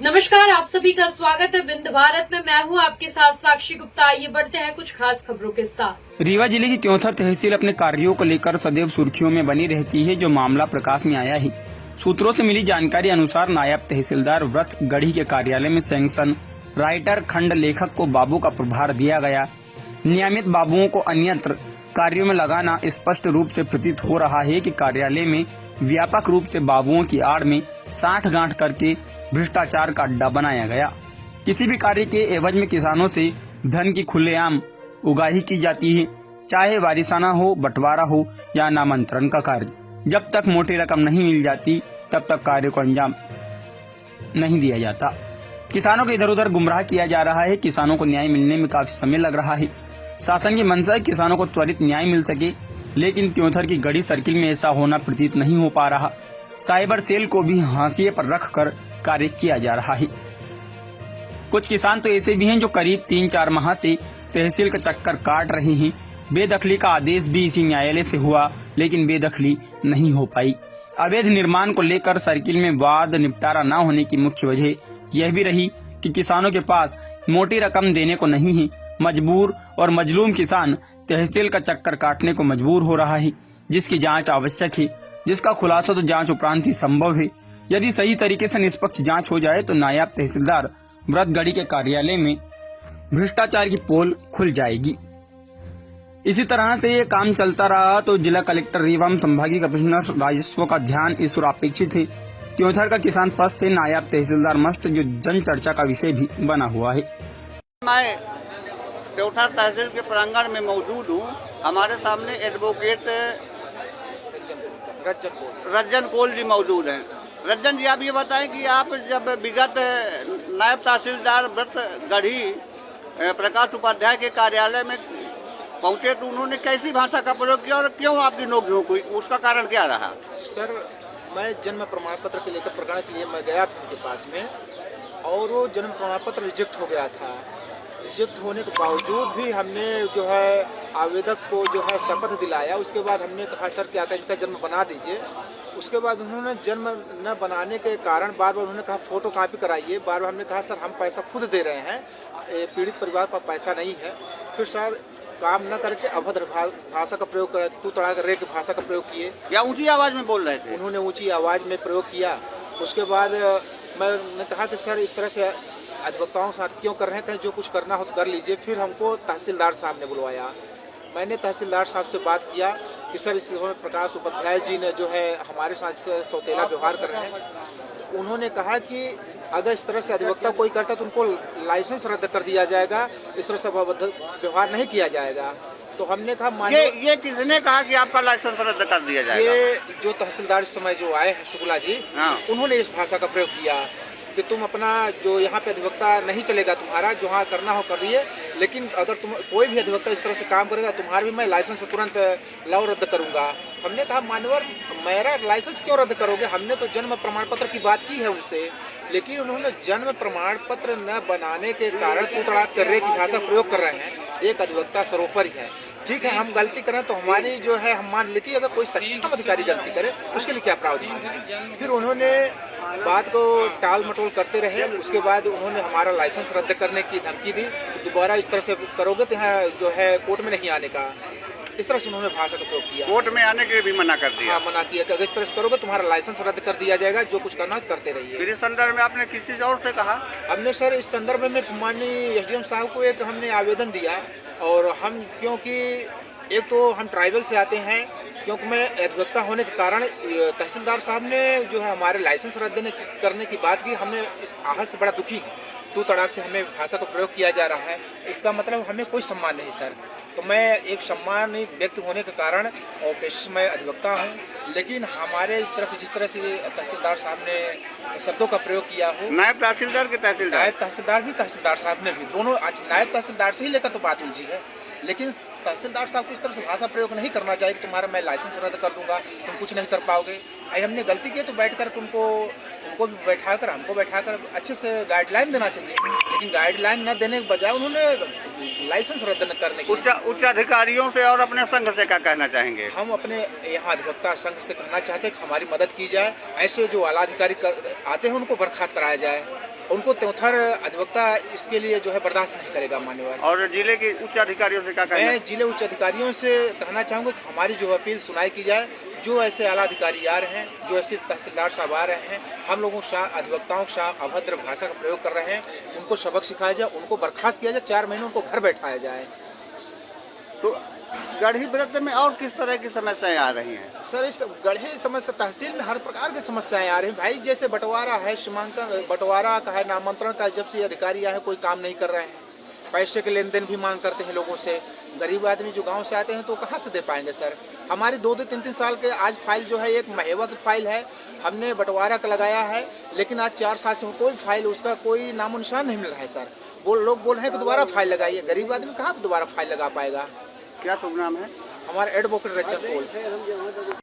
नमस्कार, आप सभी का स्वागत है बिंद भारत में। मैं हूं आपके साथ साक्षी गुप्ता। आइए बढ़ते हैं कुछ खास खबरों के साथ। रीवा जिले की क्योंथर तहसील अपने कार्यों को लेकर सदैव सुर्खियों में बनी रहती है। जो मामला प्रकाश में आया है, सूत्रों से मिली जानकारी अनुसार नायब तहसीलदार व्रत गढ़ी के कार्यालय में सैंक्शन राइटर खंड लेखक को बाबू का प्रभार दिया गया। नियमित बाबुओं को अन्यत्र कार्यों में लगाना स्पष्ट रूप से प्रतीत हो रहा है कि कार्यालय में व्यापक रूप से बाबुओं की आड़ में साठ गांठ करके भ्रष्टाचार का अड्डा बनाया गया। किसी भी कार्य के एवज में किसानों से धन की खुलेआम उगाही की जाती है, चाहे वारिसाना हो, बंटवारा हो या नामांतरण का कार्य। जब तक मोटी रकम नहीं मिल जाती तब तक कार्य को अंजाम नहीं दिया जाता। किसानों को इधर उधर गुमराह किया जा रहा है। किसानों को न्याय मिलने में काफी समय लग रहा है। शासन की मंशा है किसानों को त्वरित न्याय मिल सके, लेकिन क्योंथर की गढ़ी सर्किल में ऐसा होना प्रतीत नहीं हो पा रहा। साइबर सेल को भी हाशिए पर रखकर कार्य किया जा रहा है। कुछ किसान तो ऐसे भी हैं जो करीब 3-4 माह से तहसील का चक्कर काट रहे हैं। बेदखली का आदेश भी इसी न्यायालय से हुआ, लेकिन बेदखली नहीं हो पाई। अवैध निर्माण को लेकर सर्किल में वाद निपटारा न होने की मुख्य वजह यह भी रही कि किसानों के पास मोटी रकम देने को नहीं है। मजबूर और मजलूम किसान तहसील का चक्कर काटने को मजबूर हो रहा है, जिसकी जांच आवश्यक है, जिसका खुलासा तो जांच उपरांत ही संभव है। यदि सही तरीके से निष्पक्ष जांच हो जाए तो नायब तहसीलदार व्रतगढ़ी के कार्यालय में भ्रष्टाचार की पोल खुल जाएगी। इसी तरह से ये काम चलता रहा तो जिला कलेक्टर रीवा एवं संभागीय कमिश्नर राजस्व का ध्यान इस ओर अपेक्षित है। क्योंथर का किसान पस्त है, नायब तहसीलदार मस्त, जो जन चर्चा का विषय भी बना हुआ है। मैं क्योंठा तहसील के प्रांगण में मौजूद हूँ। हमारे सामने एडवोकेट रज्जन कोल जी मौजूद हैं। रज्जन जी, आप ये बताएं कि आप जब विगत नायब तहसीलदार व्रत गढ़ी प्रकाश उपाध्याय के कार्यालय में पहुंचे तो उन्होंने कैसी भाषा का प्रयोग किया और क्यों आपकी नोक-झोंक हुई, उसका कारण क्या रहा? सर, मैं जन्म प्रमाण पत्र के लेकर प्रकरण के लिए मैं गया था उनके पास में, और वो जन्म प्रमाण पत्र रिजेक्ट हो गया था। रिजेक्ट होने के बावजूद भी हमने जो है आवेदक को जो है शपथ दिलाया। उसके बाद हमने कहा सर क्या इनका जन्म बना दीजिए। उसके बाद उन्होंने जन्म न बनाने के कारण बार बार उन्होंने कहा फोटो कॉपी कराइए। बार बार हमने कहा सर हम पैसा खुद दे रहे हैं, पीड़ित परिवार पर पैसा नहीं है। फिर सर काम न करके अभद्र भाषा का प्रयोग कर, तू तड़ा कर रे की भाषा का प्रयोग किए, या ऊंची आवाज में बोल रहे थे? उन्होंने ऊंची आवाज़ में प्रयोग किया। उसके बाद मैंने कहा कि सर इस तरह से अधिवक्ताओं के साथ क्यों कर रहे हैं, कहीं जो कुछ करना हो तो कर लीजिए। फिर हमको तहसीलदार साहब ने बुलवाया। मैंने तहसीलदार साहब से बात किया कि सर इस समय प्रकाश उपाध्याय जी ने जो है हमारे साथ सौतेला व्यवहार कर रहे हैं। तो उन्होंने कहा कि अगर इस तरह से अधिवक्ता कोई करता तो उनको लाइसेंस रद्द कर दिया जाएगा, इस तरह से व्यवहार नहीं किया जाएगा। तो हमने कहा ये किसने कहा कि आपका लाइसेंस रद्द कर दिया जाएगा? ये जो तहसीलदार इस समय जो आए हैं शुक्ला जी, उन्होंने इस भाषा का प्रयोग किया कि तुम अपना जो यहाँ पे अधिवक्ता नहीं चलेगा, तुम्हारा जो हाँ करना हो करिए, लेकिन अगर तुम कोई भी अधिवक्ता इस तरह से काम करेगा तुम्हारा भी मैं लाइसेंस तुरंत लाओ रद्द करूँगा। हमने कहा मान्यवर मेरा लाइसेंस क्यों रद्द करोगे, हमने तो जन्म प्रमाण पत्र की बात की है उनसे। लेकिन उन्होंने जन्म प्रमाण पत्र न बनाने के कारण तू तड़ाक से रे की भाषा प्रयोग कर रहे हैं। एक अधिवक्ता सरोपर ही है। ठीक है, हम गलती करें तो हमारी जो है हम मान लेती है, अगर कोई सक्षम अधिकारी गलती करे उसके लिए क्या प्रावधान है। फिर उन्होंने बात को टाल मटोल करते रहे। उसके बाद उन्होंने हमारा लाइसेंस रद्द करने की धमकी दी। दोबारा इस तरह से करोगे तो यहाँ जो है कोर्ट में नहीं आने का, इस तरह से उन्होंने भाषा का प्रयोग किया। कोर्ट में आने के लिए भी मना कर दिया? हाँ, मना किया कि अगर इस तरह से करोगे तुम्हारा लाइसेंस रद्द कर दिया जाएगा, जो कुछ करना करते रहिए। फिर इस संदर्भ में आपने किसी और से कहा? हमने सर इस संदर्भ में माननीय SDM साहब को एक हमने आवेदन दिया। और हम क्योंकि एक तो हम ट्राइबल से आते हैं, क्योंकि मैं अधिवक्ता होने के कारण तहसीलदार साहब ने जो है हमारे लाइसेंस रद्द करने की बात की। हमें इस आहत से बड़ा दुखी तू तड़ाक से हमें भाषा का प्रयोग किया जा रहा है। इसका मतलब हमें कोई सम्मान नहीं सर। तो मैं एक सम्मानित व्यक्ति होने के कारण और पेशे से मैं अधिवक्ता हूँ, लेकिन हमारे इस तरह से जिस तरह से तहसीलदार साहब ने शब्दों का प्रयोग किया हो, नायब तहसीलदार के तहसीलदार, नायब तहसीलदार भी तहसीलदार साहब ने भी, दोनों आज नायब तहसीलदार से ही लेकर तो बात उलझी है। लेकिन तहसीलदार साहब को इस तरह से भाषा प्रयोग नहीं करना चाहिए कि तुम्हारा मैं लाइसेंस रद्द कर दूंगा, तुम कुछ नहीं कर पाओगे। हमने गलती की तो बैठ कर उनको हमको बैठाकर अच्छे से गाइडलाइन देना चाहिए, लेकिन गाइडलाइन न देने के बजाय उन्होंने लाइसेंस रद्द करने की। उच्च अधिकारियों से और अपने संघ से क्या कहना चाहेंगे? हम अपने यहाँ अधिवक्ता संघ से कहना चाहते हैं कि हमारी मदद की जाए, ऐसे जो आला अधिकारी आते हैं उनको बर्खास्त कराया जाए, उनको त्योथर अधिवक्ता इसके लिए जो है बर्दाश्त नहीं करेगा मान्यवर। और जिले के उच्च अधिकारियों से क्या कहना? मैं जिले उच्च अधिकारियों से कहना चाहूँगा कि हमारी जो अपील सुनाई की जाए, जो ऐसे आला अधिकारी आ रहे हैं, जो ऐसे तहसीलदार साहब आ रहे हैं, हम लोगों के साथ अधिवक्ताओं के साथ अभद्र भाषा का प्रयोग कर रहे हैं, उनको सबक सिखाया जाए, उनको बर्खास्त किया जाए, 4 महीने उनको घर बैठाया जाए। तो गढ़ी व्रत में और किस तरह की समस्याएं आ रही हैं? सर, इस गढ़ी समस्या तहसील में हर प्रकार की समस्याएं आ रही हैं भाई। जैसे बंटवारा है, सीमांकन बंटवारा का है, नामांतरण का, जब से अधिकारी आए कोई काम नहीं कर रहे हैं, पैसे के लेन देन भी मांग करते हैं लोगों से। गरीब आदमी जो गांव से आते हैं तो कहाँ से दे पाएंगे सर? हमारी 2-2, 3-3 साल के आज फाइल जो है, एक महेवा की फाइल है, हमने बंटवारा का लगाया है, लेकिन आज 4 साल से कोई फाइल, उसका कोई नामो निशान नहीं मिल रहा है सर। लोग बोल रहे हैं कि दोबारा फाइल लगाइए, गरीब आदमी कहाँ दोबारा फाइल लगा पाएगा? क्या शुभ नाम है? हमारा एडवोकेट रंजन कोल।